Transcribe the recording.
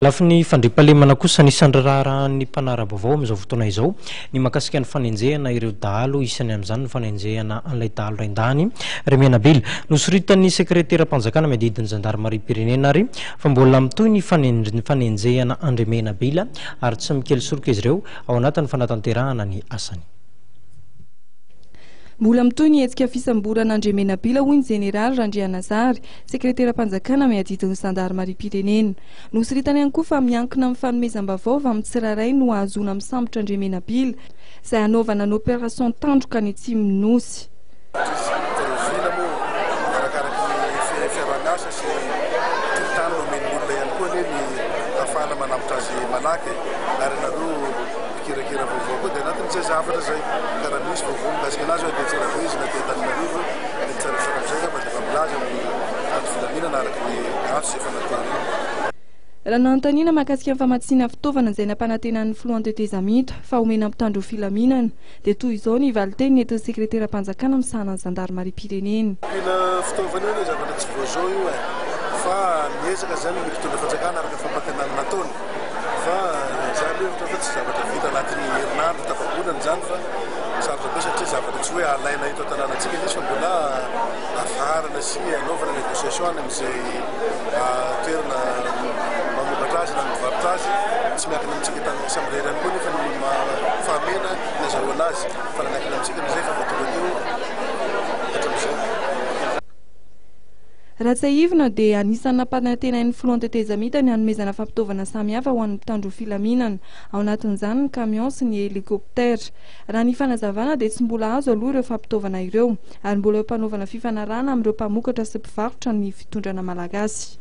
Lafa ny fandriampahalemana kosa nisandra raharahany mpanara-baovao amin'izao fotoana izao ny mahakasika ny fanenjehana ireo dahalo isany amin'izany ny fanenjehana an'ilay dahalo Raindany Remenabila nosoritan'ny sekretera-panjakana miadidin'ny zandarmaria-pirenena ary fa mbola mitohy ny fanenjehana an Remenabila ary tsy mikely soroka izy ireo ao anatin'ny fanatanterahana ny asany. Mbola mitohy ny hetsika fisamborana Andremenabila hoy ny Jeneral Randrianazary, sekretera-panjakana miadidin'ny zandarmaria-pirenena. Nosiritany ihany koa fa miankina amin'ny fanomezam-baovao avy amin'ny tsirairay no ahazoana misambotra Andremenabila izay hanaovana ny opération tandroka ny Atsimo Nosy. Raha nanontaniana mahakasika ny famatsiana fitaovana izay nampanantenan'ny Floan de Tezamita fa omena mpitandro filaminana dia toy izao ny valiteny nentin'ny sekretera-panjakana misahana ny zandarmaria-pirenena. Fitaovana io zavatra tsy voazao io fa miezaka zany mitondra fanjakana araka fampantenana nataony fa zany hoe tsy zavatra vita anatin'ny herinandro tapabolana zany fa sarotra be satria zavatra tsy hoe alaina eto an-tanànantsika izy fa mbola afarana sy anaovana négociation amin'izay toerana mamokatra azy na mivarotra azy tsy miankina amintsika tany sambre ihany koa nefa ny famena nazahoana azy fa miankina amintsika n'izay fa tonga teo hatram'izao. Raha tsy haivina dia anisan'ny nampanantenain'ny Floan de Tezamita ny hanomezana fampitaovana samihafa ho an'ny mpitandro filaminana, ao anatin'izany ny camion sy ny hélicoptère. Raha ny fanazavana dia tsy mbola azo aloha ireo fampitaovana ireo ary mbola eo mpanaovana fifanarahana amin'ireo mpamokatra sy mpivarotra ny fitondrana malagasy.